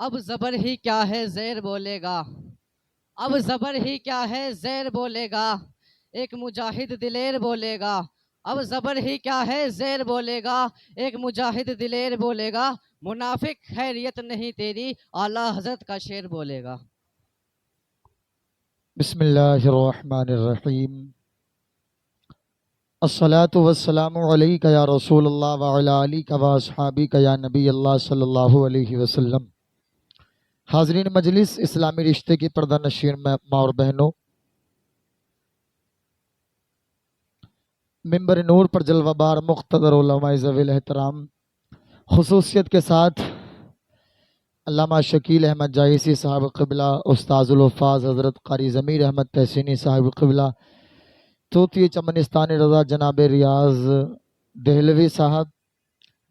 اب زبر ہی کیا ہے زیر بولے گا، اب زبر ہی کیا ہے زیر بولے گا، ایک مجاہد دلیر بولے گا، اب زبر ہی کیا ہے زیر بولے گا، ایک مجاہد دلیر بولے گا، منافق خیریت نہیں تیری، اعلیٰ حضرت کا شعر بولے گا۔ بسم اللہ الرحمن الرحیم۔ الصلاة والسلام علیک یا رسول اللہ وعلی آلک و اصحابک یا نبی اللہ صلی اللہ علیہ وسلم۔ حاضرین مجلس، اسلامی رشتے کی پردہ نشین ماں اور بہنوں، ممبر نور پر جلوہ بار مقتدر علماء ذوی الاحترام، خصوصیت کے ساتھ علامہ شکیل احمد جائیسی صاحب قبلہ، استاذ الحفاظ حضرت قاری ضمیر احمد تحسینی صاحب قبلہ، توتی چمنستان رضا جناب ریاض دہلوی صاحب،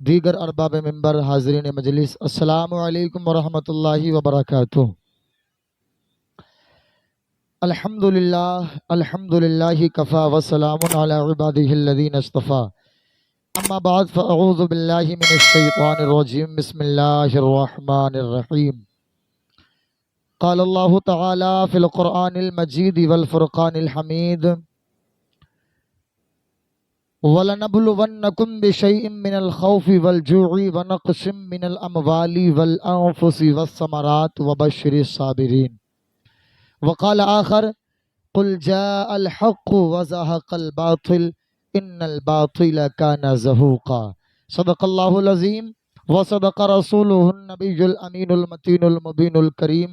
دیگر ارباب ممبر، حاضرین مجلس، السلام علیکم ورحمۃ اللہ وبرکاتہ۔ الحمدللہ کفا وسلام علی عبادہ الذین اصطفیٰ، اما بعد فاعوذ باللہ من الشیطان الرجیم، بسم اللہ الرحمن الرحیم۔ قال اللہ تعالی فی القرآن المجید والفرقان الحمید، وَلَنَبْلُوَنَّكُمْ بِشَيْءٍ مِّنَ الْخَوْفِ وَالْجُوعِ وَنَقْصٍ مِّنَ الْأَمْوَالِ وَالْأَنفُسِ وَالثَّمَرَاتِ وَبَشِّرِ الصَّابِرِينَ۔ وقال آخر قُلْ جَاءَ الْحَقُّ وَزَهَقَ الْبَاطِلُ إِنَّ الْبَاطِلَ كَانَ زَهُوقًا۔ صدق اللہ العظیم وصدق رسولہ النبی الامین المتین المبین الکریم،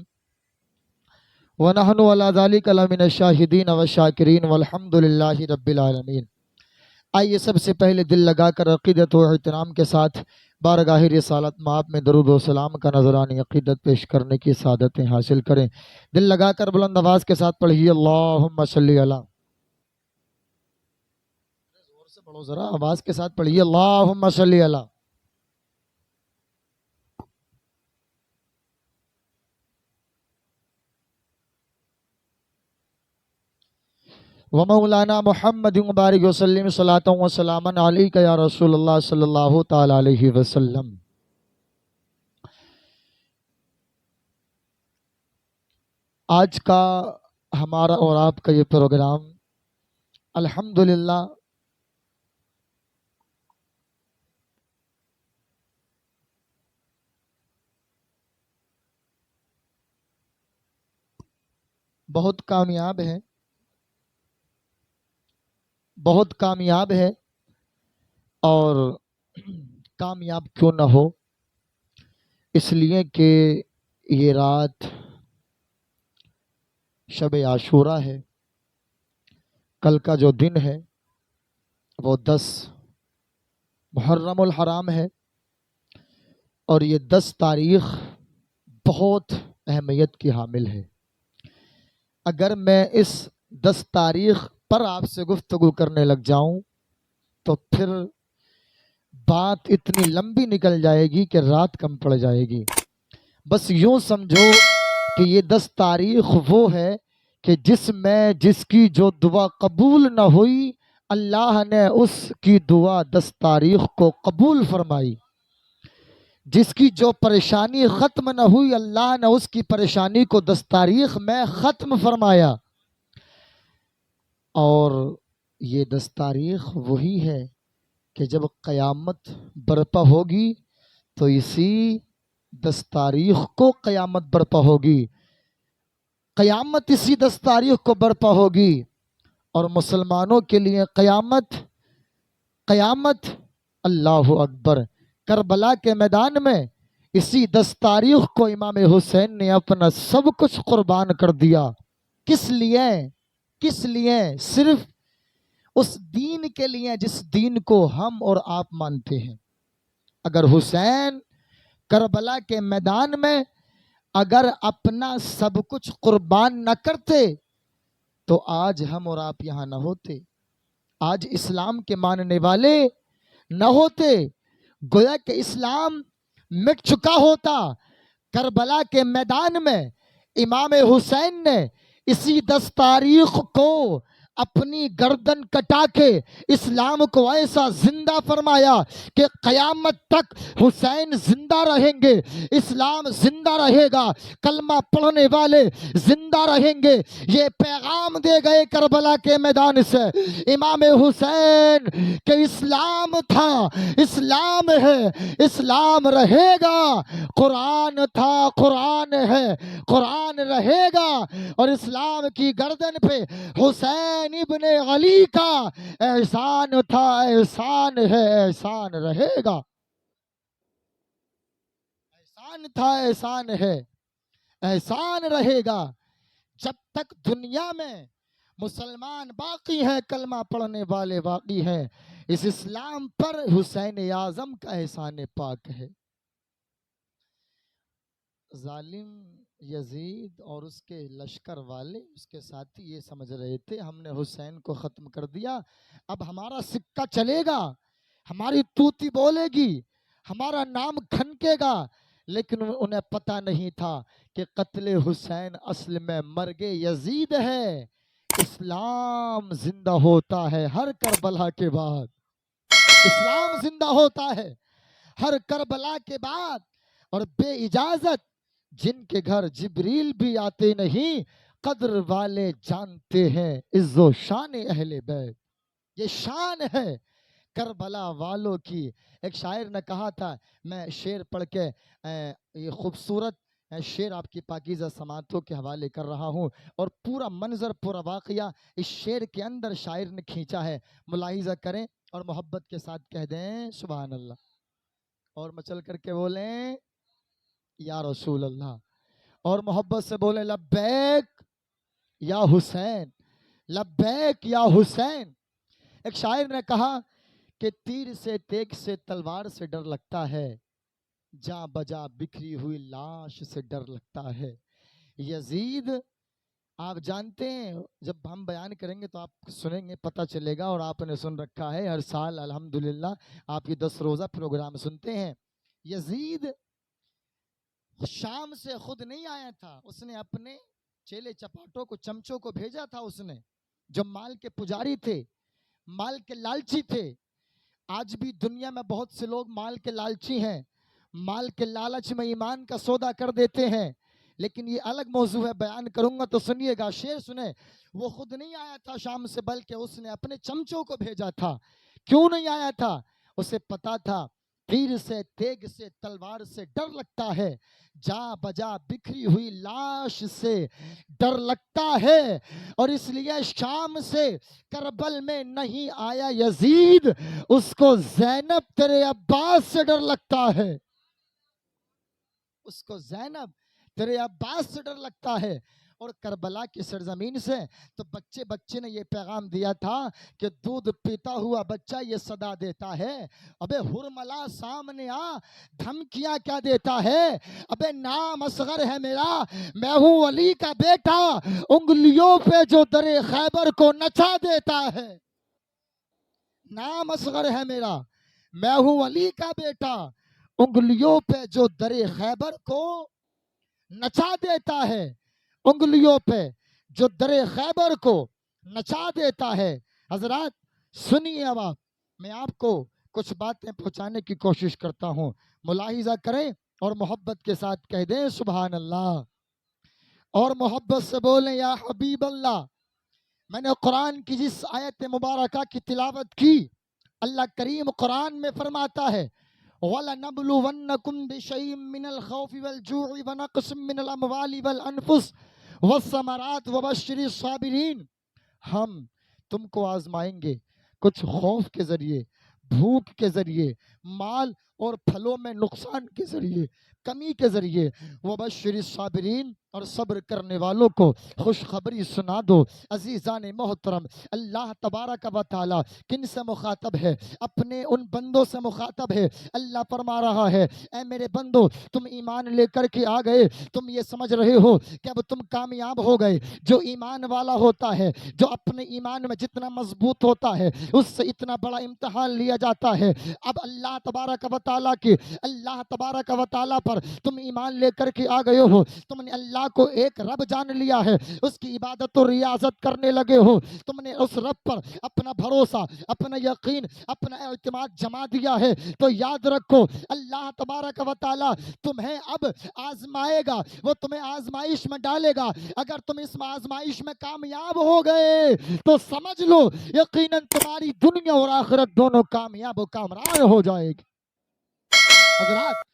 ونحن علی ذلک لمن الشاہدین والشاکرین والحمد للہ رب العالمین۔ آئیے سب سے پہلے دل لگا کر عقیدت و احترام کے ساتھ بارگاہ رسالت مآب میں درود و سلام کا نذرانِ عقیدت پیش کرنے کی سعادتیں حاصل کریں۔ دل لگا کر بلند آواز کے ساتھ پڑھیے اللہم صلی علی، زور سے پڑھو ذرا، آواز کے ساتھ پڑھیے اللہم صلی علی۔ ومولانا محمد مبارک وسلم صلاۃ و سلاما علیک یا رسول اللہ صلی اللہ تعالی علیہ وسلم۔ آج کا ہمارا اور آپ کا یہ پروگرام الحمدللہ بہت کامیاب ہے، بہت کامیاب ہے، اور کامیاب کیوں نہ ہو، اس لیے کہ یہ رات شب عاشورہ ہے، کل کا جو دن ہے وہ 10 محرم الحرام ہے، اور یہ 10 تاریخ بہت اہمیت کی حامل ہے۔ اگر میں اس 10 تاریخ پر آپ سے گفتگو کرنے لگ جاؤں تو پھر بات اتنی لمبی نکل جائے گی کہ رات کم پڑ جائے گی۔ بس یوں سمجھو کہ یہ 10 تاریخ وہ ہے کہ جس کی جو دعا قبول نہ ہوئی، اللہ نے اس کی دعا 10 تاریخ کو قبول فرمائی۔ جس کی جو پریشانی ختم نہ ہوئی، اللہ نے اس کی پریشانی کو 10 تاریخ میں ختم فرمایا۔ اور یہ 10 تاریخ وہی ہے کہ جب قیامت برپا ہوگی تو اسی 10 تاریخ کو قیامت برپا ہوگی، قیامت اسی 10 تاریخ کو برپا ہوگی، اور مسلمانوں کے لیے قیامت اللہ اکبر، کربلا کے میدان میں اسی 10 تاریخ کو امام حسین نے اپنا سب کچھ قربان کر دیا۔ کس لیے؟ صرف اس دین کے لیے جس دین کو ہم اور آپ مانتے ہیں۔ اگر حسین کربلا کے میدان میں اگر اپنا سب کچھ قربان نہ کرتے تو آج ہم اور آپ یہاں نہ ہوتے، آج اسلام کے ماننے والے نہ ہوتے، گویا کہ اسلام مٹ چکا ہوتا۔ کربلا کے میدان میں امام حسین نے اسی 10 تاریخ کو اپنی گردن کٹا کے اسلام کو ایسا زندہ فرمایا کہ قیامت تک حسین زندہ رہیں گے، اسلام زندہ رہے گا، کلمہ پڑھنے والے زندہ رہیں گے۔ یہ پیغام دے گئے کربلا کے میدان سے امام حسین کہ اسلام تھا، اسلام ہے، اسلام رہے گا، قرآن تھا، قرآن ہے، قرآن رہے گا، اور اسلام کی گردن پہ حسین ابن علی کا احسان تھا، احسان ہے، احسان رہے گا، احسان تھا، احسان ہے، احسان رہے گا۔ جب تک دنیا میں مسلمان باقی ہیں، کلمہ پڑھنے والے باقی ہیں، اس اسلام پر حسین اعظم کا احسان پاک ہے۔ ظالم یزید اور اس کے لشکر والے، اس کے ساتھی یہ سمجھ رہے تھے ہم نے حسین کو ختم کر دیا، اب ہمارا سکہ چلے گا، ہماری توتی بولے گی، ہمارا نام کھنکے گا، لیکن انہیں پتہ نہیں تھا کہ قتل حسین اصل میں مرگ یزید ہے۔ اسلام زندہ ہوتا ہے ہر کربلا کے بعد، اسلام زندہ ہوتا ہے ہر کربلا کے بعد، اور بے اجازت جن کے گھر جبریل بھی آتے نہیں، قدر والے جانتے ہیں عز و شان اہل بیت، یہ شان ہے کربلا والوں کی۔ ایک شاعر نے کہا تھا، میں شعر پڑھ کے یہ خوبصورت شعر آپ کی پاکیزہ سماعتوں کے حوالے کر رہا ہوں، اور پورا منظر، پورا واقعہ اس شعر کے اندر شاعر نے کھینچا ہے، ملاحظہ کریں اور محبت کے ساتھ کہہ دیں سبحان اللہ، اور مچل کر کے بولیں یا رسول اللہ، اور محبت سے بولیں لبیک یا حسین، لبیک یا حسین۔ ایک شاعر نے کہا کہ تیر سے، تیگ سے، تلوار سے ڈر لگتا ہے، جاں بجا بکھری ہوئی لاش سے ڈر لگتا ہے۔ یزید آپ جانتے ہیں، جب ہم بیان کریں گے تو آپ سنیں گے، پتہ چلے گا، اور آپ نے سن رکھا ہے، ہر سال الحمدللہ آپ یہ 10 روزہ پروگرام سنتے ہیں۔ یزید شام سے خود نہیں آیا تھا، اس نے اپنے چیلے چپاٹوں کو، چمچوں کو بھیجا تھا، اس نے جو مال کے پجاری تھے، مال کے لالچی تھے۔ آج بھی دنیا میں بہت سے لوگ مال کے لالچی ہیں، مال کے لالچ میں ایمان کا سودا کر دیتے ہیں، لیکن یہ الگ موضوع ہے، بیان کروں گا تو سنیے گا، شعر سنیں۔ وہ خود نہیں آیا تھا شام سے، بلکہ اس نے اپنے چمچوں کو بھیجا تھا۔ کیوں نہیں آیا تھا؟ اسے پتا تھا تیر سے، تیگ سے، تلوار سے ڈر لگتا ہے، جا بجا بکھری ہوئی لاش سے ڈر لگتا ہے، اور اس لیے شام سے کربل میں نہیں آیا یزید، اس کو زینب تیرے عباس سے ڈر لگتا ہے، اس کو زینب تیرے عباس سے ڈر لگتا ہے۔ اور کربلا کی سرزمین سے تو بچے بچے نے یہ پیغام دیا تھا کہ دودھ پیتا ہوا بچہ یہ صدا دیتا ہے، ابے ہرملا سامنے آ، دھمکیاں کیا دیتا ہے، ابے نام اصغر ہے میرا، میں ہوں علی کا بیٹا، انگلیوں پہ جو در خیبر کو نچا دیتا ہے، نام اصغر ہے میرا، میں ہوں علی کا بیٹا، انگلیوں پہ جو در خیبر کو نچا دیتا ہے، انگلیوں پہ جو در خیبر کو نچا دیتا ہے۔ حضرات سنیے، اب میں آپ کو کچھ باتیں پہنچانے کی کوشش کرتا ہوں، ملاحظہ کریں اور محبت کے ساتھ کہہ دیں سبحان اللہ، اور محبت سے بولیں یا حبیب اللہ۔ میں نے قرآن کی جس آیت مبارکہ کی تلاوت کی، اللہ کریم قرآن میں فرماتا ہے وَلَنَبْلُوَنَّكُمْ بِشَيْءٍ مِّنَ الْخَوْفِ وَالْجُوعِ وَنَقْصٍ مِّنَ الْأَمْوَالِ وَالْأَنفُسِ وَالثَّمَرَاتِ وَبَشِّرِ الصَّابِرِينَ، ہم تم کو آزمائیں گے، کچھ خوف کے ذریعے، بھوک کے ذریعے، مال اور پھلوں میں نقصان کے ذریعے، کمی کے ذریعے، وَبَشِّرِ الصَّابِرِينَ، اور صبر کرنے والوں کو خوشخبری سنا دو۔ عزیزان محترم، اللہ تبارک و تعالی کن سے مخاطب ہے؟ اپنے ان بندوں سے مخاطب ہے۔ اللہ فرما رہا ہے اے میرے بندو، تم ایمان لے کر کے آ گئے، تم یہ سمجھ رہے ہو کہ اب تم کامیاب ہو گئے۔ جو ایمان والا ہوتا ہے، جو اپنے ایمان میں جتنا مضبوط ہوتا ہے، اس سے اتنا بڑا امتحان لیا جاتا ہے۔ اب اللہ تبارک و تعالیٰ کی، اللہ تبارک و تعالیٰ پر پر تم ایمان لے کر کے آ گئے ہو, تم نے اللہ کو ایک رب جان لیا ہے, اس کی عبادت و ریاضت کرنے لگے ہو, تم نے اس رب پر اپنا بھروسہ, اپنا یقین, اپنا اعتماد جما دیا ہے, تو یاد رکھو اللہ تبارک و تعالی تمہیں اب آزمائے گا, وہ تمہیں آزمائش میں ڈالے گا. اگر تم اس آزمائش میں کامیاب ہو گئے تو سمجھ لو یقیناً تمہاری دنیا اور آخرت دونوں کامیاب و کامران ہو جائے گی. حضرات,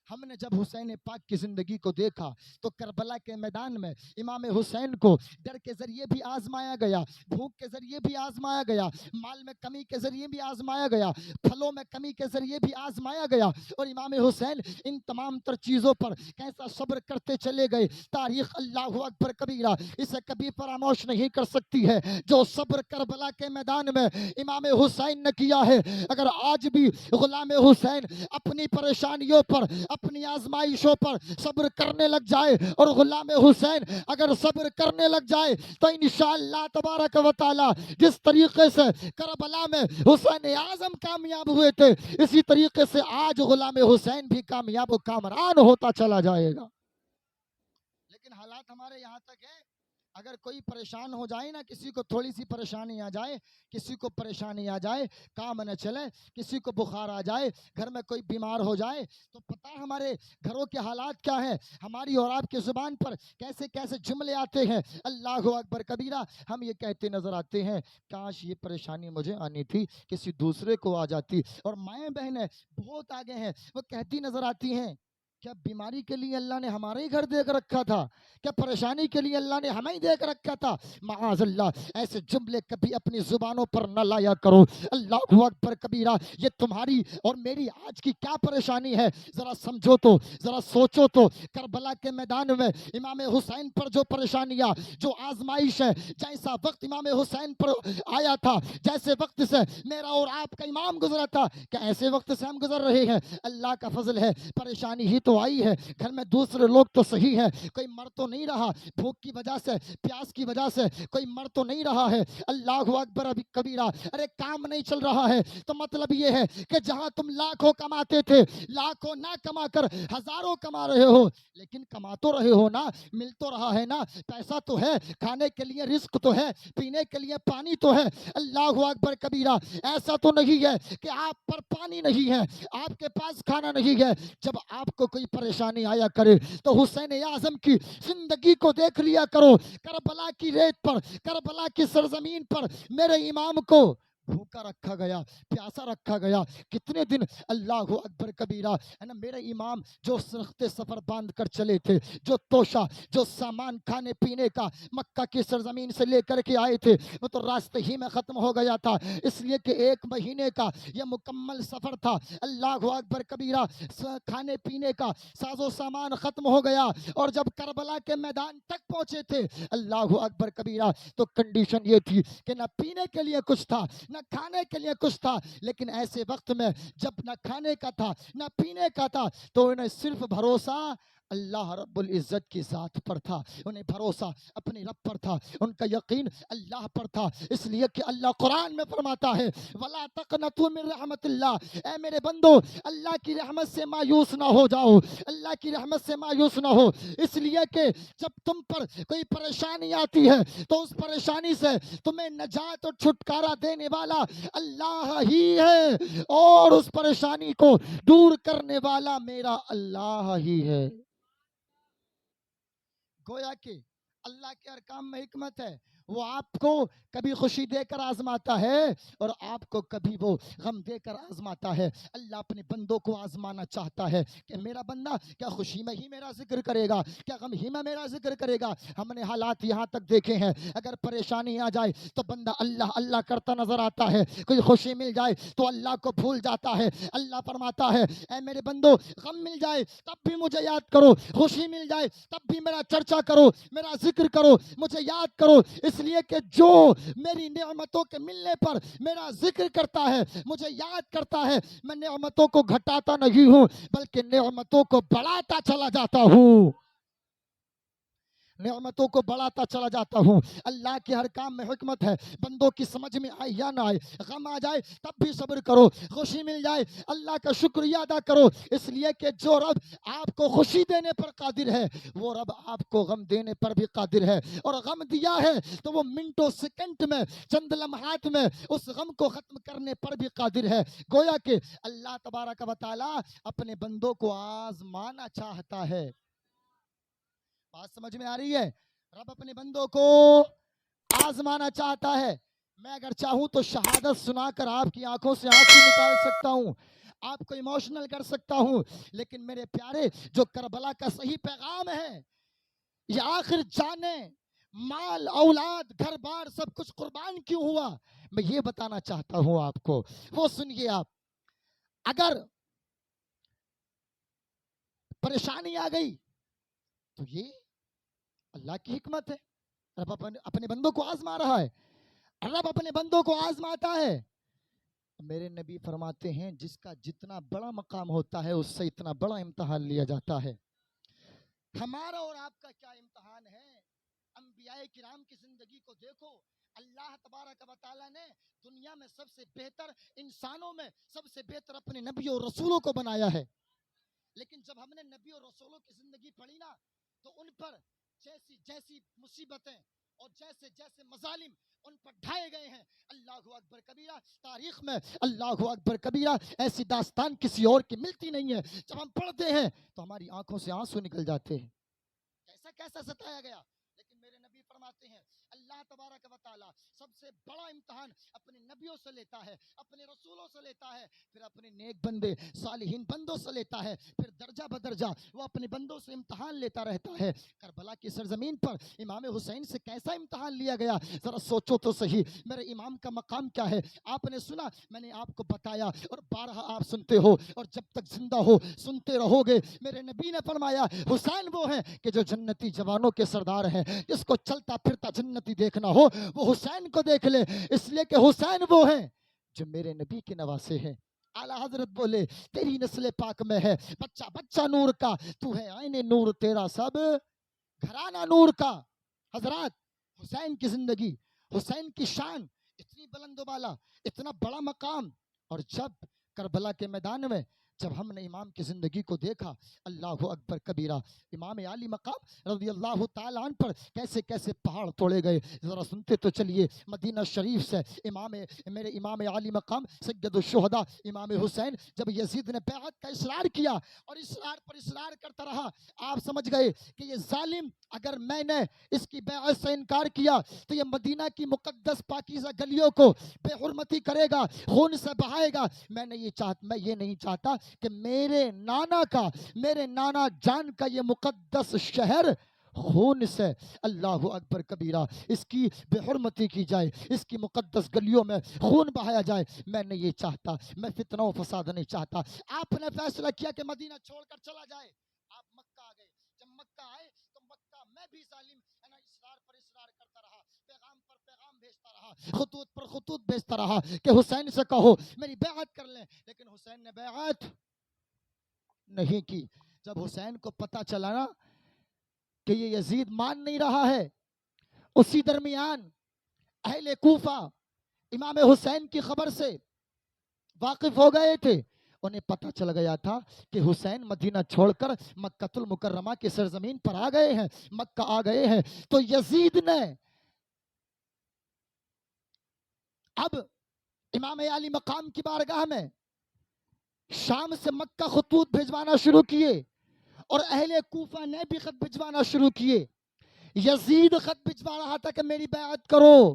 ہم نے جب حسین پاک کی زندگی کو دیکھا تو کربلا کے میدان میں امام حسین کو ڈر کے ذریعے بھی آزمایا گیا, بھوک کے ذریعے بھی آزمایا گیا, مال میں کمی کے ذریعے بھی آزمایا گیا, پھلوں میں کمی کے ذریعے بھی آزمایا گیا, اور امام حسین ان تمام تر چیزوں پر کیسا صبر کرتے چلے گئے. تاریخ اللہ اکبر کبیرہ اسے کبھی فراموش نہیں کر سکتی ہے جو صبر کربلا کے میدان میں امام حسین نے کیا ہے. اگر آج بھی غلام حسین اپنی پریشانیوں پر, اپنی آزمائشوں پر صبر کرنے لگ جائے, اور غلام حسین اگر صبر کرنے لگ جائے, تو انشاءاللہ تبارک و تعالی جس طریقے سے کربلا میں حسین اعظم کامیاب ہوئے تھے, اسی طریقے سے آج غلام حسین بھی کامیاب و کامران ہوتا چلا جائے گا. لیکن حالات ہمارے یہاں تک ہے, اگر کوئی پریشان ہو جائے نا, کسی کو تھوڑی سی پریشانی آ جائے, کسی کو پریشانی آ جائے, کام نہ چلے, کسی کو بخار آ جائے, گھر میں کوئی بیمار ہو جائے, تو پتہ ہمارے گھروں کے حالات کیا ہیں, ہماری اور آپ کی زبان پر کیسے کیسے جملے آتے ہیں. اللہ اکبر کبیرہ, ہم یہ کہتے نظر آتے ہیں کاش یہ پریشانی مجھے آنی تھی, کسی دوسرے کو آ جاتی. اور مائیں بہنیں بہت آگے ہیں, وہ کہتی نظر آتی ہیں کیا بیماری کے لیے اللہ نے ہمارا ہی گھر دے کر رکھا تھا, کیا پریشانی کے لیے اللہ نے ہمیں ہی دے کر رکھا تھا. معاذ اللہ, ایسے جملے کبھی اپنی زبانوں پر نہ لایا کرو. اللہ اکبر کبیرہ, یہ تمہاری اور میری آج کی کیا پریشانی ہے, ذرا سمجھو تو, ذرا سوچو تو. کربلا کے میدان میں امام حسین پر جو پریشانیاں, جو آزمائش ہے, جیسا وقت امام حسین پر آیا تھا, جیسے وقت سے میرا اور آپ کا امام گزرا تھا, کیا ایسے وقت سے ہم گزر رہے ہیں؟ اللہ کا فضل ہے, پریشانی ہی تو آئی ہے, گھر میں دوسرے لوگ تو صحیح ہے, کوئی مر تو نہیں رہا, بھوک کی وجہ سے, پیاس کی وجہ سے کوئی مر تو نہیں رہا ہے. اللہ اکبر ابھی کبیرہ, ارے کام نہیں چل رہا ہے, تو مطلب یہ ہے کہ جہاں تم لاکھوں کماتے تھے, لاکھوں نہ کما کر ہزاروں کما رہے ہو, لیکن کما تو رہے ہو نا, مل تو رہا ہے نا, پیسہ تو ہے, کھانے کے لیے رزق تو ہے, پینے کے لیے پانی تو ہے. اللہ اکبر کبیرہ, ایسا تو نہیں ہے کہ آپ پر پانی نہیں ہے, آپ کے پاس کھانا نہیں ہے. جب آپ کو کوئی پریشانی آیا کرے تو حسین اعظم کی زندگی کو دیکھ لیا کرو. کربلا کی ریت پر, کربلا کی سرزمین پر میرے امام کو بھوکا رکھا گیا, پیاسا رکھا گیا, کتنے دن. اللہ اکبر کبیرہ, ہے نا, میرے امام جو سخت سفر باندھ کر چلے تھے, جو توشہ, جو سامان کھانے پینے کا مکہ کی سرزمین سے لے کر کے آئے تھے, وہ تو راستے ہی میں ختم ہو گیا تھا, اس لیے کہ 1 مہینے کا یہ مکمل سفر تھا. اللہ اکبر کبیرہ, کھانے پینے کا ساز و سامان ختم ہو گیا, اور جب کربلا کے میدان تک پہنچے تھے, اللہ اکبر کبیرہ, تو کنڈیشن یہ تھی کہ نہ پینے کے لیے کچھ تھا, نہ کھانے کے لیے کچھ تھا. لیکن ایسے وقت میں جب نہ کھانے کا تھا, نہ پینے کا تھا, تو انہیں صرف بھروسہ اللہ رب العزت کی ذات پر تھا, انہیں بھروسہ اپنے رب پر تھا, ان کا یقین اللہ پر تھا. اس لیے کہ اللہ قرآن میں فرماتا ہے وَلَا تَقْنَطُوا مِن رَحْمَتِ اللَّهِ, اے میرے بندو اللہ کی رحمت سے مایوس نہ ہو جاؤ, اللہ کی رحمت سے مایوس نہ ہو. اس لیے کہ جب تم پر کوئی پریشانی آتی ہے تو اس پریشانی سے تمہیں نجات اور چھٹکارا دینے والا اللہ ہی ہے, اور اس پریشانی کو دور کرنے والا میرا اللہ ہی ہے. گویا کہ اللہ کے احکام میں حکمت ہے, وہ آپ کو کبھی خوشی دے کر آزماتا ہے اور آپ کو کبھی وہ غم دے کر آزماتا ہے. اللہ اپنے بندوں کو آزمانا چاہتا ہے کہ میرا بندہ کیا خوشی میں ہی میرا ذکر کرے گا, کیا غم ہی میں میرا ذکر کرے گا. ہم نے حالات یہاں تک دیکھے ہیں, اگر پریشانی آ جائے تو بندہ اللہ اللہ کرتا نظر آتا ہے, کوئی خوشی مل جائے تو اللہ کو بھول جاتا ہے. اللہ فرماتا ہے اے میرے بندو, غم مل جائے تب بھی مجھے یاد کرو, خوشی مل جائے تب بھی میرا چرچا کرو, میرا ذکر کرو, مجھے یاد کرو. اس لیے کہ جو میری نعمتوں کے ملنے پر میرا ذکر کرتا ہے, مجھے یاد کرتا ہے, میں نعمتوں کو گھٹاتا نہیں ہوں بلکہ نعمتوں کو بڑھاتا چلا جاتا ہوں. نعمتوں کو بڑھاتا چلا جاتا ہوں. اللہ کے ہر کام میں حکمت ہے. بندوں کی سمجھ میں آئے یا نہ آئے, غم آ جائے تب بھی صبر کرو, خوشی مل جائے اللہ کا شکریہ ادا کرو, اس لیے کہ جو رب آپ کو خوشی دینے پر قادر ہے وہ رب آپ کو غم دینے پر بھی قادر ہے, اور غم دیا ہے تو وہ منٹوں سیکنڈ میں, چند لمحات میں اس غم کو ختم کرنے پر بھی قادر ہے. گویا کہ اللہ تبارک و تعالی اپنے بندوں کو آزمانا چاہتا ہے. بات سمجھ میں آ رہی ہے؟ رب اپنے بندوں کو آزمانا چاہتا ہے. میں اگر چاہوں تو شہادت سنا کر آپ کی آنکھوں سے آنسو نکال سکتا ہوں, آپ کو ایموشنل کر سکتا ہوں, لیکن میرے پیارے جو کربلا کا صحیح پیغام ہے, یہ آخر جانے مال اولاد گھر بار سب کچھ قربان کیوں ہوا, میں یہ بتانا چاہتا ہوں آپ کو. وہ سنیے آپ, اگر پریشانی آ گئی تو یہ اللہ کی حکمت ہے. رب اپنے بندوں کو آزما رہا ہے, رب اپنے بندوں کو آزماتا ہے. میرے نبی فرماتے ہیں جس کا جتنا بڑا مقام ہوتا ہے اس سے اتنا بڑا امتحان لیا جاتا ہے. ہمارا اور آپ کا کیا امتحان ہے؟ انبیاء کرام کی زندگی کو دیکھو. اللہ تبارک و تعالیٰ نے دنیا میں سب سے بہتر, انسانوں میں سب سے بہتر اپنے نبیوں اور رسولوں کو بنایا ہے. لیکن جب ہم نے نبی اور رسولوں کی زندگی پڑھی نا تو ان پر جیسی جیسی مصیبتیں اور جیسے جیسے مظالم ان پر ڈھائے گئے ہیں, اللہ اکبر کبیرہ, تاریخ میں اللہ اکبر کبیرہ ایسی داستان کسی اور کی ملتی نہیں ہے. جب ہم پڑھتے ہیں تو ہماری آنکھوں سے آنسو نکل جاتے ہیں, کیسا کیسا ستایا گیا. لیکن میرے نبی فرماتے ہیں اللہ تبارک و تعالی سب سے بڑا امتحان اپنے نبیوں سے لیتا ہے, اپنے رسولوں سے لیتا ہے, پھر اپنے نیک بندے صالحین بندوں سے لیتا ہے, پھر درجہ بدرجہ وہ اپنے بندوں سے امتحان لیتا رہتا ہے. کربلا کی سرزمین پر امام حسین سے کیسا امتحان لیا گیا, ذرا سوچو تو صحیح. میرے امام کا مقام کیا ہے آپ نے سنا, میں نے آپ کو بتایا, اور بارہا آپ سنتے ہو اور جب تک زندہ ہو سنتے رہو گے. میرے نبی نے فرمایا حسین وہ ہیں کہ جو جنتی جوانوں کے سردار ہیں, جس کو چلتا پھرتا جنتی دیکھنا ہو وہ حسین کو دیکھ لے, اس لیے کہ حسین وہ ہیں جو میرے نبی کے نواسے ہیں. اعلیٰ حضرت بولے تیری نسل پاک میں ہے بچہ بچہ نور کا, تو ہے آئین نور تیرا سب گھرانہ نور کا. حضرات حسین کی زندگی, حسین کی شان اتنی بلند و بالا, اتنا بڑا مقام, اور جب کربلا کے میدان میں جب ہم نے امام کی زندگی کو دیکھا, اللہ اکبر کبیرہ, امام عالی مقام رضی اللہ تعالیٰ عنہ پر کیسے کیسے پہاڑ توڑے گئے, ذرا سنتے تو چلیے. مدینہ شریف سے میرے امام عالی مقام سید الشہداء امام حسین, جب یزید نے بیعت کا اصرار کیا اور اصرار پر اصرار کرتا رہا, آپ سمجھ گئے کہ یہ ظالم اگر میں نے اس کی بیعت سے انکار کیا تو یہ مدینہ کی مقدس پاکیزہ گلیوں کو بے حرمتی کرے گا, خون سے بہائے گا. میں یہ نہیں چاہتا کہ میرے نانا جان کا یہ مقدس شہر خون سے اللہ اکبر کبیرہ اس کی بے حرمتی کی جائے, اس کی مقدس گلیوں میں خون بہایا جائے. میں نہیں یہ چاہتا, میں فتنہ و فساد نہیں چاہتا. آپ نے فیصلہ کیا کہ مدینہ چھوڑ کر چلا جائے, آپ مکہ آ گئے. جب مکہ آئے تو مکہ میں بھی ظالم اصرار پر اصرار کرتا رہا, پیغام پر پیغام بھیجتا رہا, خطوط پر خطوط بھیجتا رہا کہ حسین سے کہو میری بیعت کر لیں, لیکن حسین نے بیعت نہیں کی. جب حسین کو پتا چلا نا کہ یہ یزید مان نہیں رہا ہے, اسی درمیان اہل کوفہ امام حسین کی خبر سے واقف ہو گئے تھے. انہیں پتا چل گیا تھا کہ حسین مدینہ چھوڑ کر مکہ المکرمہ کی سرزمین پر آ گئے ہیں, مکہ آ گئے ہیں. تو یزید نے اب امام علی مقام کی بارگاہ میں شام سے مکہ خطوط بھیجوانا شروع کیے, اور اہل کوفہ نے بھی خط بھیجوانا شروع کیے. یزید خط بھیجوا رہا تھا کہ میری بیعت کرو,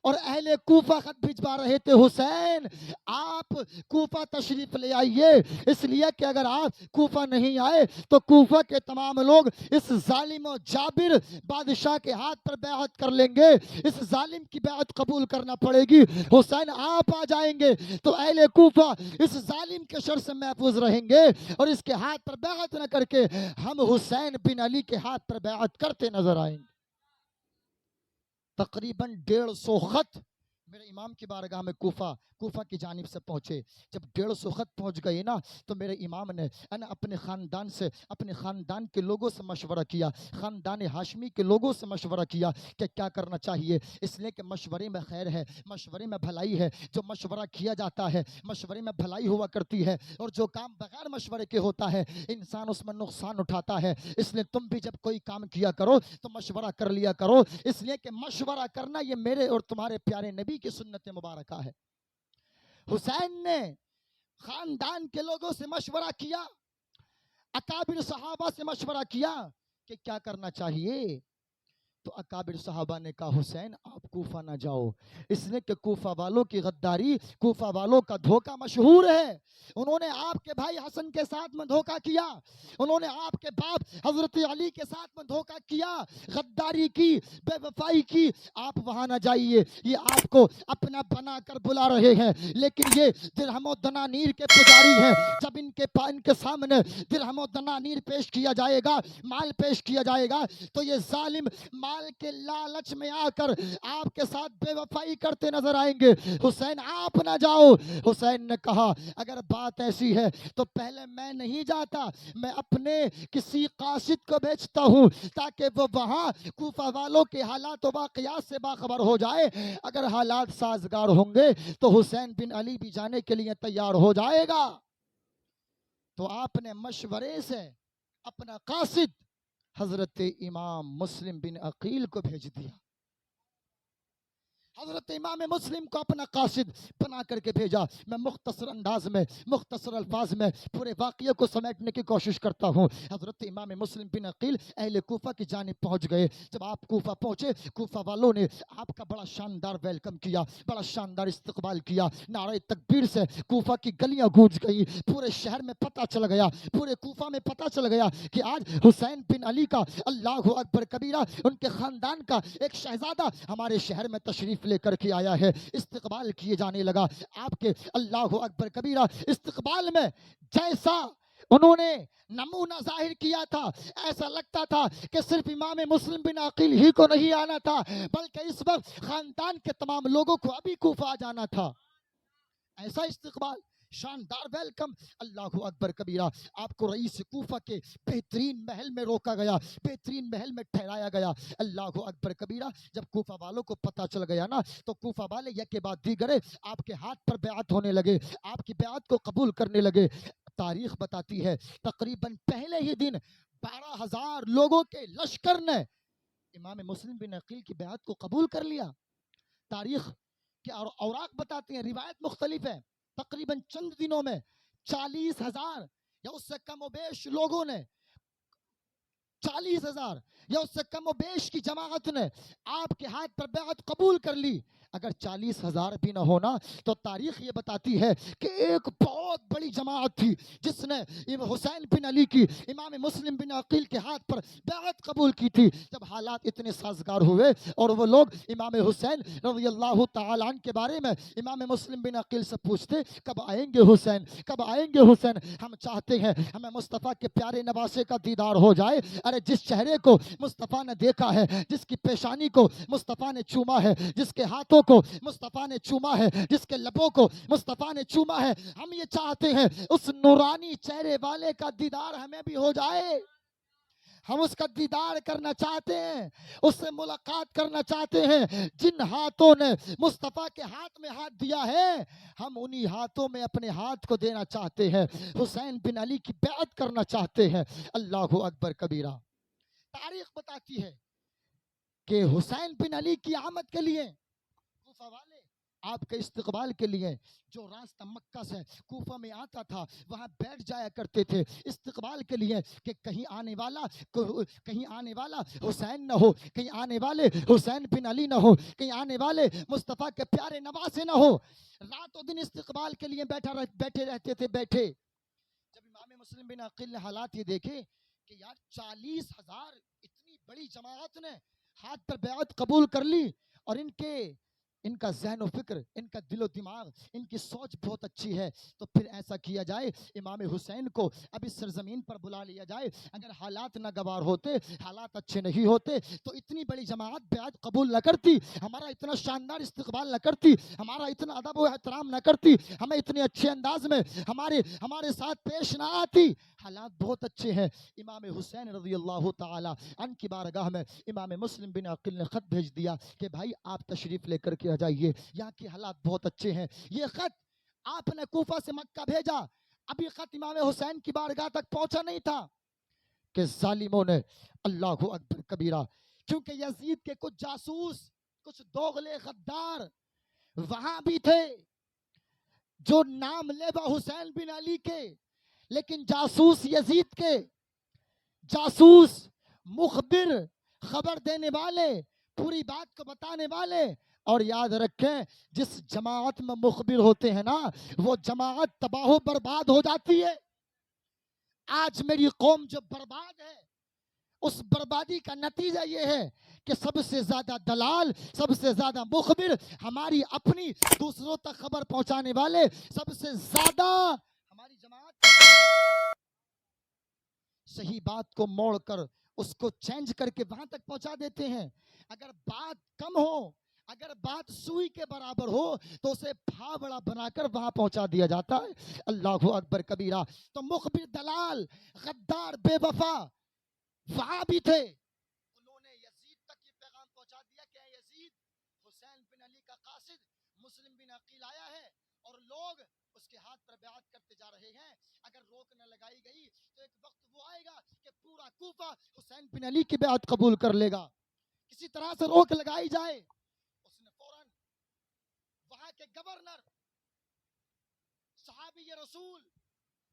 اور اہل کوفہ خط بھیجوا رہے تھے حسین آپ کوفہ تشریف لے آئیے, اس لیے کہ اگر آپ کوفہ نہیں آئے تو کوفہ کے تمام لوگ اس ظالم و جابر بادشاہ کے ہاتھ پر بیعت کر لیں گے, اس ظالم کی بیعت قبول کرنا پڑے گی. حسین آپ آ جائیں گے تو اہل کوفہ اس ظالم کے شر سے محفوظ رہیں گے, اور اس کے ہاتھ پر بیعت نہ کر کے ہم حسین بن علی کے ہاتھ پر بیعت کرتے نظر آئیں گے. تقریباً 150 خط میرے امام کی بارگاہ میں کوفہ کی جانب سے پہنچے. جب 150 خط پہنچ گئے نا تو میرے امام نے اپنے خاندان سے، اپنے خاندان کے لوگوں سے مشورہ کیا، خاندان ہاشمی کے لوگوں سے مشورہ کیا کہ کیا کرنا چاہیے. اس لیے کہ مشورے میں خیر ہے، مشورے میں بھلائی ہے. جو مشورہ کیا جاتا ہے مشورے میں بھلائی ہوا کرتی ہے، اور جو کام بغیر مشورے کے ہوتا ہے انسان اس میں نقصان اٹھاتا ہے. اس لیے تم بھی جب کوئی کام کیا کرو تو مشورہ کر لیا کرو، اس لیے کہ مشورہ کرنا یہ میرے اور تمہارے پیارے نبی کی سنت مبارکہ ہے. حسین نے خاندان کے لوگوں سے مشورہ کیا، اکابر صحابہ سے مشورہ کیا کہ کیا کرنا چاہیے. تو اکابر صحابہ نے کہا حسین آپ کوفہ نہ جاؤ، اس لیے کہ کوفہ والوں کی غداری، کوفہ والوں کا دھوکہ مشہور ہے. انہوں نے آپ کے بھائی حسن کے ساتھ میں دھوکہ کیا، انہوں نے آپ کے باپ حضرت علی کے ساتھ میں دھوکہ کیا، غداری کی، بے وفائی کی. آپ وہاں نہ جائیے، یہ آپ کو اپنا بنا کر بلا رہے ہیں، لیکن یہ درہم و دنانیر کے پجاری ہیں. جب ان کے سامنے درہم و دنانیر پیش کیا جائے گا، مال پیش کیا جائے گا، تو یہ ظالم مال کے لالچ میں آ کر آپ کے ساتھ بے وفائی کرتے نظر آئیں گے. حسین آپ نہ جاؤ. حسین نے کہا اگر بات ایسی ہے تو پہلے میں نہیں جاتا، میں اپنے کسی قاصد کو بھیجتا ہوں تاکہ وہ وہاں کوفہ والوں کے حالات و واقعات سے باخبر ہو جائے. اگر حالات سازگار ہوں گے تو حسین بن علی بھی جانے کے لیے تیار ہو جائے گا. تو آپ نے مشورے سے اپنا قاصد حضرت امام مسلم بن عقیل کو بھیج دیا. حضرت امام مسلم کو اپنا قاصد بنا کر کے بھیجا. میں مختصر انداز میں، مختصر الفاظ میں پورے واقعے کو سمیٹنے کی کوشش کرتا ہوں. حضرت امام مسلم بن عقیل اہل کوفہ کی جانب پہنچ گئے. جب آپ کوفہ پہنچے، کوفہ والوں نے آپ کا بڑا شاندار ویلکم کیا، بڑا شاندار استقبال کیا. نعرہ تکبیر سے کوفہ کی گلیاں گونج گئی. پورے شہر میں پتہ چل گیا، پورے کوفہ میں پتہ چل گیا کہ آج حسین بن علی کا اللہ اکبر کبیرہ، ان کے خاندان کا ایک شہزادہ ہمارے شہر میں تشریف لے کر کے آیا ہے. استقبال کیے جانے لگا. آپ کے اللہ اکبر کبیرہ استقبال میں جیسا انہوں نے نمونہ ظاہر کیا تھا، ایسا لگتا تھا کہ صرف امام مسلم بن عقیل ہی کو نہیں آنا تھا، بلکہ اس وقت خاندان کے تمام لوگوں کو ابھی کوفہ جانا تھا. ایسا استقبال، شاندار ویلکم. اللہ اکبر کبیرہ. آپ کو رئیس کوفہ کے بہترین محل میں روکا گیا، بہترین محل میں ٹھہرایا گیا. اللہ اکبر کبیرہ. جب کوفہ والوں کو پتہ چل گیا نا تو کوفہ والے یک کے بعد دیگرے آپ کے ہاتھ پر بیعت ہونے لگے، آپ کی بیعت کو قبول کرنے لگے. تاریخ بتاتی ہے تقریباً پہلے ہی دن 12,000 لوگوں کے لشکر نے امام مسلم بن عقیل کی بیعت کو قبول کر لیا. تاریخ کے اوراق بتاتے ہیں، روایت مختلف ہے، تقریباً چند دنوں میں 40,000 یا اس سے کم و بیش لوگوں نے، 40,000 یا اس سے کم و بیش کی جماعت نے آپ کے ہاتھ پر بیعت قبول کر لی. اگر 40,000 بھی نہ ہونا تو تاریخ یہ بتاتی ہے کہ ایک بہت بڑی جماعت تھی جس نے حسین بن علی کی، امام مسلم بن عقیل کے ہاتھ پر بیعت قبول کی تھی. جب حالات اتنے سازگار ہوئے اور وہ لوگ امام حسین رضی اللہ تعالیٰ عنہ کے بارے میں امام مسلم بن عقیل سے پوچھتے کب آئیں گے حسین، کب آئیں گے حسین، ہم چاہتے ہیں ہمیں مصطفیٰ کے پیارے نواسے کا دیدار ہو جائے. ارے جس چہرے کو مصطفیٰ نے دیکھا ہے، جس کی پیشانی کو مصطفیٰ نے چوما ہے، جس کے ہاتھوں کو مصطفیٰ نے چوما ہے، جس کے لبوں کو مصطفیٰ نے چوما ہے، ہم یہ چاہتے ہیں اس نورانی چہرے والے کا دیدار ہمیں بھی ہو جائے. ہم اس کا دیدار کرنا چاہتے ہیں، اس سے ملاقات کرنا چاہتے ہیں. جن ہاتھوں نے مصطفیٰ کے ہاتھ میں ہاتھ دیا ہے ہم انہی ہاتھوں میں اپنے ہاتھ کو دینا چاہتے ہیں، حسین بن علی کی بیعت کرنا چاہتے ہیں. اللہ اکبر کبیرہ. تاریخ بتاتی ہے کہ حسین بن علی کی آمد کے لیے کوفہ والے آپ کے استقبال کے لیے جو راستہ مکہ سے کوفہ میں آتا تھا وہاں بیٹھ جایا کرتے تھے استقبال کے لیے کہ کہیں آنے والا حسین نہ ہو، کہیں آنے والے حسین بن علی نہ ہو، کہیں آنے والے مصطفیٰ کے پیارے نواسے نہ ہو. رات و دن استقبال کے لیے بیٹھے رہتے تھے. جب امام مسلم بن عقیل نے حالات یہ دیکھے کہ یار 40,000 اتنی بڑی جماعت نے ہاتھ پر بیعت قبول کر لی اور ان کے ان کا ذہن و فکر، ان کا دل و دماغ، ان کی سوچ بہت اچھی ہے، تو پھر ایسا کیا جائے امام حسین کو اب اس سرزمین پر بلا لیا جائے۔ اگر حالات ناگوار ہوتے، حالات اچھے نہیں ہوتے تو اتنی بڑی جماعت بیعت قبول نہ کرتی، ہمارا اتنا شاندار استقبال نہ کرتی، ہمارا اتنا ادب و احترام نہ کرتی، ہمیں اتنے اچھے انداز میں ہمارے ساتھ پیش نہ آتی۔ حالات بہت اچھے ہیں۔ امام حسین رضی اللہ تعالی عنہ کی بارگاہ میں امام مسلم بن عقیل نے خط بھیج دیا کہ بھائی آپ تشریف لے کر کے آ جائیے، یہاں کے حالات بہت اچھے ہیں۔ یہ خط آپ نے کوفہ سے مکہ بھیجا، ابھی خط امام حسین کی بارگاہ تک پہنچا نہیں تھا کہ ظالموں نے، اللہ اکبر کبیرہ، کیونکہ یزید کے کچھ جاسوس، کچھ دوغلے غدار وہاں بھی تھے جو نام لیوا حسین بن علی کے، لیکن جاسوس یزید کے، جاسوس، مخبر، خبر دینے والے، پوری بات کو بتانے والے۔ اور یاد رکھیں جس جماعت میں مخبر ہوتے ہیں نا، وہ جماعت تباہ و برباد ہو جاتی ہے۔ آج میری قوم جو برباد ہے، اس بربادی کا نتیجہ یہ ہے کہ سب سے زیادہ دلال، سب سے زیادہ مخبر، ہماری اپنی دوسروں تک خبر پہنچانے والے سب سے زیادہ ہماری جماعت صحیح بات کو موڑ کر اس کو چینج کر کے وہاں تک پہنچا دیتے ہیں۔ اگر بات کم ہو، اگر بات سوئی کے برابر ہو تو اسے پھاوڑا بنا کر وہاں پہنچا دیا جاتا ہے۔ اللہ اکبر کبیرہ۔ تو مخبر، دلال، غدار، بے وفا وہاں بھی تھے، انہوں نے یزید تک یہ پیغام پہنچا دیا کہ اے یزید، حسین بن علی کا قاصد مسلم بن عقیل آیا ہے اور لوگ اس کے ہاتھ پر بیعت کرتے جا رہے ہیں۔ اگر روک نہ لگائی گئی تو ایک وقت وہ آئے گا کہ پورا کوفہ حسین بن علی کی بیعت قبول کر لے گا۔ کسی طرح سے روک لگائی جائے۔ اس نے فوراً وہاں کے گورنر، صحابی رسول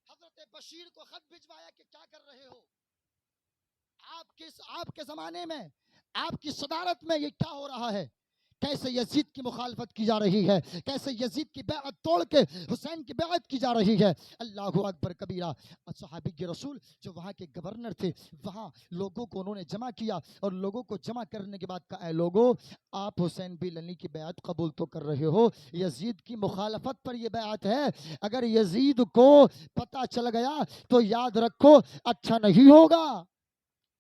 حضرت بشیر کو خط بھجوایا کہ کیا کر رہے ہو؟ آپ کے زمانے میں، آپ کی صدارت میں یہ کیا ہو رہا ہے؟ کیسے یزید کی مخالفت کی جا رہی ہے، کیسے یزید کی بیعت توڑ کے حسین کی بیعت کی جا رہی ہے۔ اللہ اکبر کبیرہ۔ صحابی رسول جو وہاں کے گورنر تھے، وہاں لوگوں کو انہوں نے جمع کیا اور لوگوں کو جمع کرنے کے بعد کہا، اے لوگوں، آپ حسین بن علی کی بیعت قبول تو کر رہے ہو، یزید کی مخالفت پر یہ بیعت ہے، اگر یزید کو پتہ چل گیا تو یاد رکھو اچھا نہیں ہوگا۔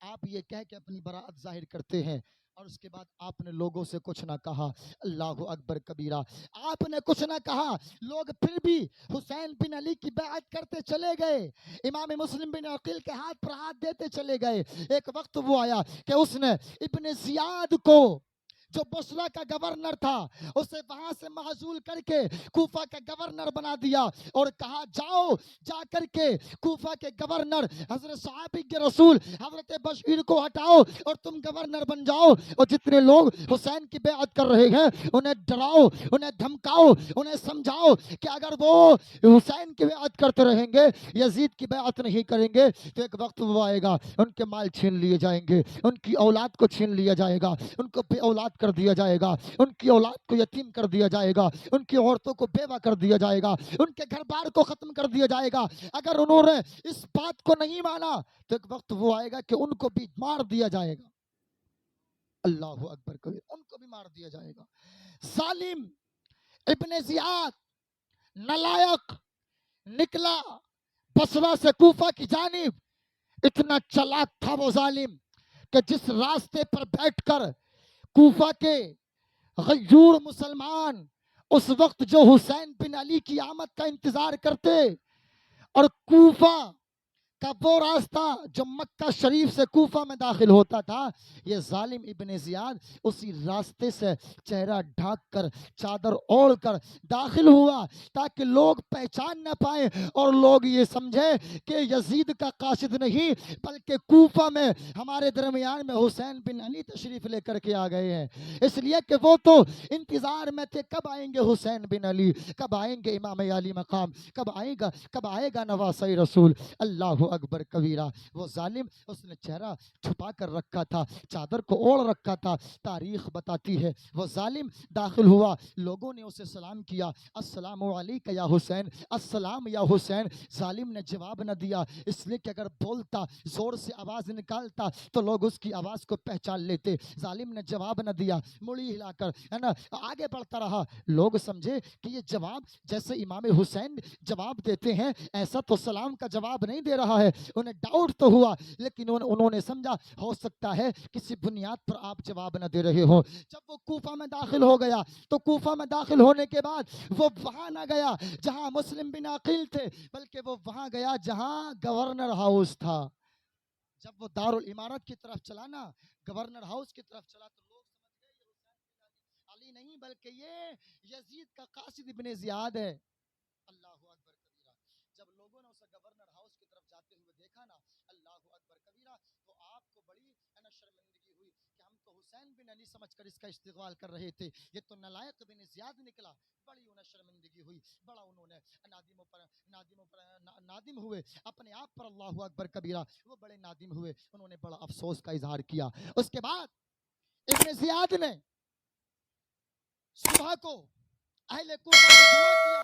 آپ یہ کہہ کے اپنی براءت ظاہر کرتے ہیں اور اس کے بعد آپ نے لوگوں سے کچھ نہ کہا۔ اللہ اکبر کبیرہ۔ آپ نے کچھ نہ کہا، لوگ پھر بھی حسین بن علی کی بیعت کرتے چلے گئے، امام مسلم بن عقیل کے ہاتھ پر ہاتھ دیتے چلے گئے۔ ایک وقت وہ آیا کہ اس نے ابن زیاد کو، جو بصرہ کا گورنر تھا، اسے وہاں سے معزول کر کے کوفہ کا گورنر بنا دیا اور کہا، جاؤ جا کر کے کوفہ کے گورنر حضرت صحابی کے رسول حضرت بشیر کو ہٹاؤ اور تم گورنر بن جاؤ، اور جتنے لوگ حسین کی بیعت کر رہے ہیں انہیں ڈراؤ، انہیں دھمکاؤ، انہیں سمجھاؤ کہ اگر وہ حسین کی بیعت کرتے رہیں گے، یزید کی بیعت نہیں کریں گے تو ایک وقت وہ آئے گا ان کے مال چھین لیے جائیں گے، ان کی اولاد کو چھین لیا جائے گا، ان کو بے اولاد کر دیا جائے گا، ان کی اولاد کو یتیم کر دیا جائے گا، ان کی عورتوں کو بیوہ کر دیا جائے گا، ان کے گھر بار کو ختم کر دیا جائے گا۔ اگر انہوں نے اس بات کو نہیں مانا تو ایک وقت وہ آئے گا کہ ان کو بھی مار دیا جائے گا۔ اللہ اکبر کبیر، ان کو بھی مار دیا جائے گا۔ ظالم ابن زیاد نلائق نکلا بصرہ سے کوفہ کی جانب۔ اتنا چلاک تھا وہ ظالم کہ جس راستے پر بیٹھ کر کوفہ کے غیور مسلمان اس وقت جو حسین بن علی کی آمد کا انتظار کرتے، اور کوفہ کا وہ راستہ جو مکہ شریف سے کوفہ میں داخل ہوتا تھا، یہ ظالم ابن زیاد اسی راستے سے چہرہ ڈھانک کر، چادر اوڑھ کر داخل ہوا تاکہ لوگ پہچان نہ پائیں اور لوگ یہ سمجھیں کہ یزید کا قاصد نہیں بلکہ کوفہ میں ہمارے درمیان میں حسین بن علی تشریف لے کر کے آ گئے ہیں۔ اس لیے کہ وہ تو انتظار میں تھے کب آئیں گے حسین بن علی، کب آئیں گے امام علی مقام، کب آئے گا نواسۂ رسول۔ اللہ اکبر کبیرہ. وہ ظالم اس نے چہرہ چھپا کر رکھا تھا, چادر کو اوڑھ رکھا تھا. تاریخ بتاتی ہے وہ ظالم داخل ہوا, لوگوں نے اسے سلام کیا, السلام علیک یا حسین, السلام یا حسین. ظالم نے جواب نہ دیا, اس لیے کہ اگر بولتا, زور سے آواز نکالتا تو لوگ اس کی آواز کو پہچان لیتے. ظالم نے جواب نہ دیا, مڑی ہلا کر ہے نا آگے بڑھتا رہا. لوگ سمجھے کہ یہ جواب جیسے امام حسین جواب دیتے ہیں ایسا تو سلام کا جواب نہیں دے رہا ہے. انہیں ڈاؤٹ تو ہوا, لیکن انہوں نے سمجھا ہو سکتا ہے کسی بنیاد پر آپ جواب نہ دے رہے ہو. جب وہ کوفہ میں داخل ہو گیا تو کوفہ میں داخل ہونے کے بعد وہ وہاں نہ گیا جہاں مسلم بن عقیل تھے, بلکہ وہ وہاں گیا جہاں گورنر ہاؤس تھا. جب وہ دارالامارت کی طرف چلا نا, گورنر ہاؤس کی طرف چلا, تو لوگ سمجھ گئے یہ حسین بن علی نہیں بلکہ یہ یزید کا قاصد ابن زیاد ہے. اللہ اکبر کبیرہ. جب لوگوں نے اسے گورنر ہاؤس کی طرف جاتے ہوئے دیکھا نا, اللہ اکبر کبیرہ, تو آپ کو بڑی شرمندگی ہوئی کہ ہم تو حسین بن علی سمجھ کر اس کا استقبال کر رہے تھے, یہ تو نلائق بن زیاد نکلا. بڑی انہیں شرمندگی ہوئی, بڑا انہوں نے نادم ہوئے اپنے آپ پر. اللہ اکبر کبیرہ. وہ بڑے نادم ہوئے, انہوں نے بڑا افسوس کا اظہار کیا. اس کے بعد ابن زیاد نے صبح کو اہل کوفہ کو جمع کیا,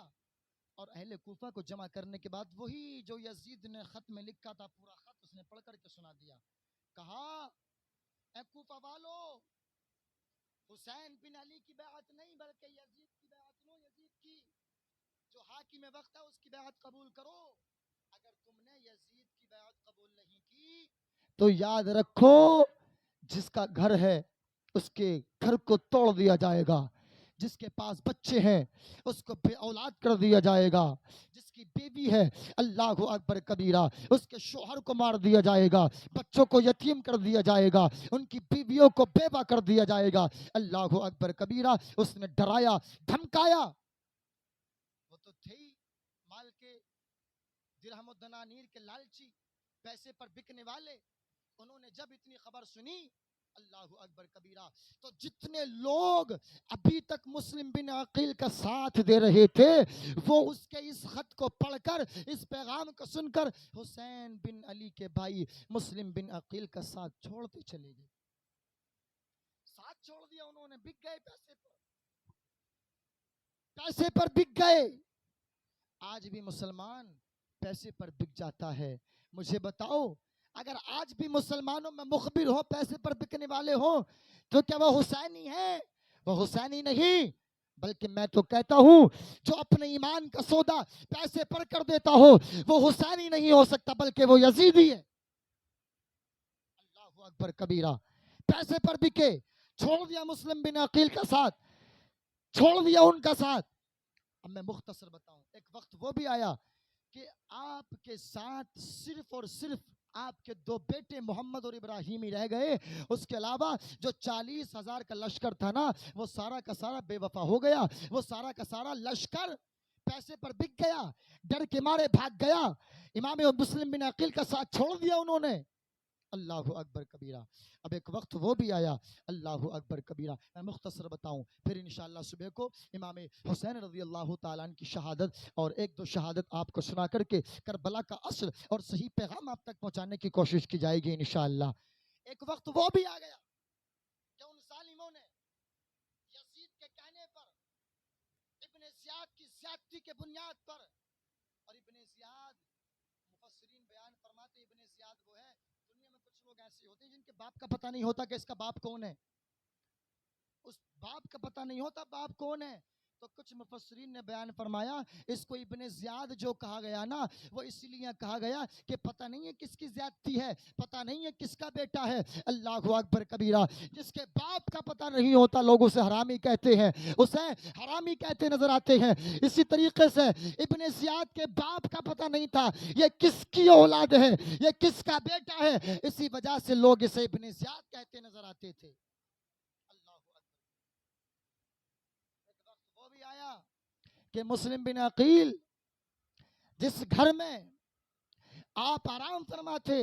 اور اہل کوفہ کو جمع کرنے کے بعد وہی جو یزید نے خط میں لکھا تھا پورا خط اس نے پڑھ کر کے سنا دیا. کہا اے کوفہ والو, حسین بن علی کی بیعت نہیں بلکہ یزید کی بیعت لو. یزید کی جو حاکم وقت ہے اس کی بیعت قبول کرو. اگر تم نے یزید کی بیعت قبول نہیں کی تو یاد رکھو جس کا گھر ہے اس کے گھر کو توڑ دیا جائے گا, جس کے پاس بچے ہیں اس کو بے اولاد کر دیا جائے گا, جس کی بیوی ہے اللہ اکبر کبیرہ اس کے شوہر کو مار دیا جائے گا, بچوں کو یتیم کر دیا جائے گا, ان کی بیویوں کو بیوہ کر دیا جائے گا. اللہ اکبر کبیرہ. اس نے ڈرایا دھمکایا. وہ تو تھے ہی مال کے درہم و دنانیر کے لالچی, پیسے پر بکنے والے. انہوں نے جب اتنی خبر سنی اللہ اکبر کبیرہ, تو جتنے لوگ ابھی تک مسلم بن عقیل کا ساتھ دے رہے تھے وہ اس کے اس خط کو پڑھ کر, اس پیغام کو سن کر حسین بن علی کے بھائی مسلم بن عقیل کا ساتھ چھوڑتے چلے گئے. ساتھ چھوڑ دیا انہوں نے, بک گئے پیسے پر بک گئے. آج بھی مسلمان پیسے پر بک جاتا ہے. مجھے بتاؤ اگر آج بھی مسلمانوں میں مخبر ہو پیسے پر بکنے والے ہوں تو کیا وہ حسینی ہیں؟ وہ حسینی نہیں, بلکہ میں تو کہتا ہوں جو اپنے ایمان کا سودا پیسے پر کر دیتا ہو وہ حسینی نہیں ہو سکتا بلکہ وہ یزیدی ہے. اللہ اکبر کبیرہ. پیسے پر بکے, چھوڑ دیا مسلم بن عقیل کا ساتھ, چھوڑ دیا ان کا ساتھ. اب میں مختصر بتاؤں, ایک وقت وہ بھی آیا کہ آپ کے ساتھ صرف اور صرف آپ کے 2 بیٹے محمد اور ابراہیم ہی رہ گئے. اس کے علاوہ جو 40,000 کا لشکر تھا نا وہ سارا کا سارا بے وفا ہو گیا. وہ سارا کا سارا لشکر پیسے پر بک گیا, ڈر کے مارے بھاگ گیا. امام مسلم بن عقیل کا ساتھ چھوڑ دیا انہوں نے. اللہ اکبر کبیرہ. اب ایک وقت وہ بھی آیا, اللہ اکبر کبیرہ. میں مختصر بتاؤں پھر انشاءاللہ صبح کو امام حسین رضی اللہ تعالیٰ عنہ کی شہادت اور 1-2 شہادت آپ کو سنا کر کے کربلا کا اصل اور صحیح پیغام آپ تک پہنچانے کی کوشش کی جائے گی انشاءاللہ. ایک وقت وہ بھی آ گیا کہ ان ظالموں نے یزید کے کہنے پر ابن زیاد کی زیادتی کے بنیاد پر, اور ابن زیاد مفسرین بیان فرماتے ابن زیاد وہ ہے, دنیا میں کچھ لوگ ایسے ہوتے ہیں جن کے باپ کا پتہ نہیں ہوتا کہ اس کا باپ کون ہے, اس باپ کا پتہ نہیں ہوتا باپ کون ہے. تو کچھ مفسرین نے بیان فرمایا اس کو ابن زیاد جو کہا گیا نا وہ اس لیے کہا گیا کہ پتہ نہیں ہے کس کی زیادتی ہے, پتہ نہیں ہے کس کا بیٹا ہے. اللہ اکبر کبیرہ. جس کے باپ کا پتہ نہیں ہوتا لوگ اسے حرامی کہتے ہیں, اسے حرامی کہتے نظر آتے ہیں. اسی طریقے سے ابن زیاد کے باپ کا پتہ نہیں تھا یہ کس کی اولاد ہے, یہ کس کا بیٹا ہے, اسی وجہ سے لوگ اسے ابن زیاد کہتے نظر آتے تھے. وہ بھی آیا کہ مسلم بن عقیل جس گھر میں آپ آرام فرما تھے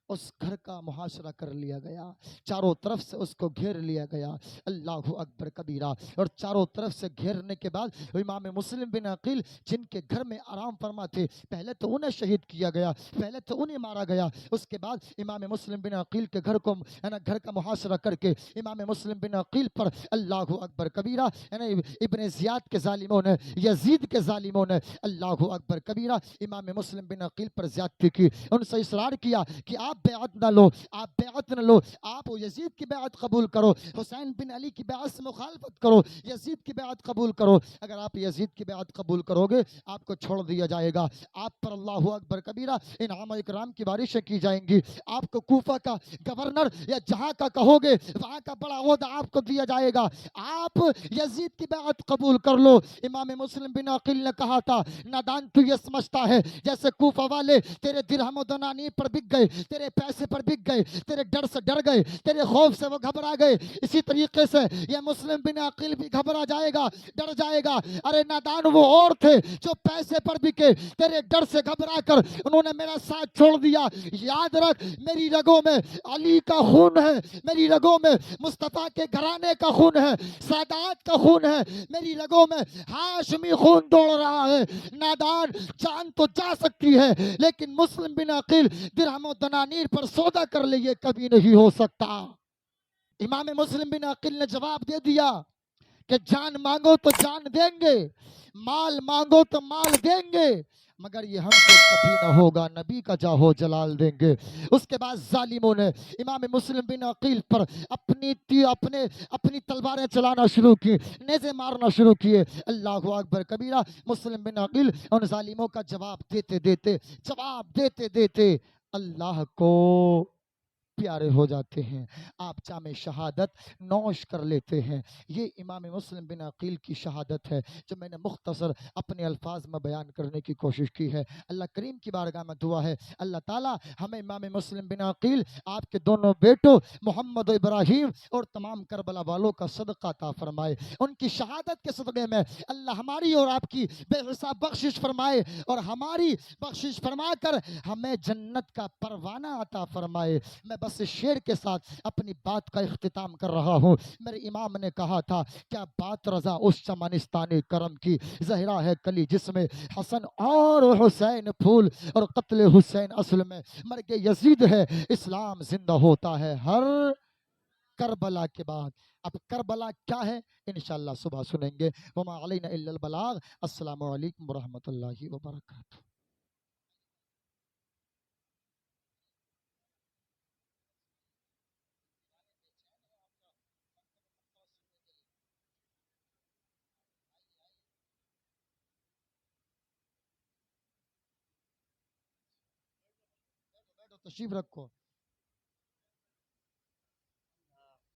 اس گھر کا محاصرہ کر لیا گیا، چاروں طرف سے اس کو گھیر لیا گیا۔ اللہ اکبر کبیرہ۔ اور چاروں طرف سے گھیرنے کے بعد امام مسلم بن عقیل جن کے گھر میں آرام فرما تھے، پہلے تو انہیں شہید کیا گیا، پہلے تو انہیں مارا گیا، اس کے بعد امام مسلم بن عقیل کے گھر کو گھر کا محاصرہ کر کے امام مسلم بن عقیل پر اللہ اکبر کبیرہ ابن زیاد کے ظالموں نے، یزید کے ظالموں نے اللہ اکبر کبیرہ امام مسلم بن عقیل پر زیادتی کی، ان سے اصرار کیا کہ آپ بیعت نہ لو، آپ بیعت نہ لو، آپ یزید کی بیعت قبول کرو، حسین بن علی کی بیعت سے مخالفت کرو، یزید کی بیعت قبول کرو، اگر آپ یزید کی بیعت قبول کرو گے آپ کو چھوڑ دیا جائے گا، آپ پر اللہ اکبر کبیرہ انعام و اکرام کی بارشیں کی جائیں گی، آپ کو کوفہ کا گورنر یا جہاں کا کہو گے وہاں کا بڑا عہدہ آپ کو دیا جائے گا، آپ یزید کی بیعت قبول کر لو۔ امام مسلم بن عقیل نے کہا تھا، نادان تو یہ سمجھتا ہے جیسے کوفہ والے تیرے درہم و دنانیر پر بک گئے، تیرے پیسے پر بک گئے، تیرے ڈر سے ڈر گئے، تیرے خوف سے وہ گھبرا گئے، اسی طریقے سے یہ مسلم بن عقیل بھی گھبرا جائے گا، ڈر جائے گا۔ ارے نادان وہ اور تھے جو پیسے پر بکے، تیرے ڈر سے گھبرا کر انہوں نے میرا ساتھ چھوڑ دیا۔ یاد رکھ میری رگوں میں علی کا خون ہے، میری رگوں میں مصطفیٰ کے گھرانے کا خون ہے، سادات کا خون ہے، میری رگوں میں ہاشمی خون دوڑ رہا ہے۔ نادان جان تو جا سکتی ہے لیکن مسلم بن عقیل درہم و دنانیر پر سودا کر لے یہ کبھی نہیں ہو سکتا۔ امام مسلم بن عقیل نے جواب دے دیا کہ جان مانگو تو جان دیں گے، مال مانگو تو مال دیں گے، مگر یہ ہم سے کبھی نہ ہوگا، نبی کا جاہو جلال دیں گے۔ اس کے بعد ظالموں نے امام مسلم بن عقیل پر اپنی تلواریں چلانا شروع کی، نیزے مارنا شروع کیے۔ اللہ اکبر کبیرہ۔ مسلم بن عقیل ان ظالموں کا جواب دیتے دیتے اللہ کو پیارے ہو جاتے ہیں، آپ جام شہادت نوش کر لیتے ہیں۔ یہ امام مسلم بن عقیل کی شہادت ہے جو میں نے مختصر اپنے الفاظ میں بیان کرنے کی کوشش کی ہے۔ اللہ کریم کی بارگاہ میں دعا ہے اللہ تعالی ہمیں امام مسلم بن عقیل، آپ کے دونوں بیٹوں محمد و ابراہیم اور تمام کربلا والوں کا صدقہ عطا فرمائے، ان کی شہادت کے صدقے میں اللہ ہماری اور آپ کی بے حساب بخشش فرمائے، اور ہماری بخشش فرما کر ہمیں جنت کا پروانہ عطا فرمائے۔ میں بس اس شعر کے ساتھ اپنی بات کا اختتام کر رہا ہوں۔ میرے امام نے کہا تھا، کیا بات رضا اس چمنستانی کرم کی، زہرا ہے کلی جس میں حسن اور حسین پھول، اور قتل حسین اصل میں مرگ یزید ہے، اسلام زندہ ہوتا ہے ہر کربلا کے بعد۔ اب کربلا کیا ہے انشاءاللہ صبح سنیں گے۔ وما علینا الا البلاغ۔ السلام علیکم ورحمۃ اللہ وبرکاتہ۔ تشریف رکھو۔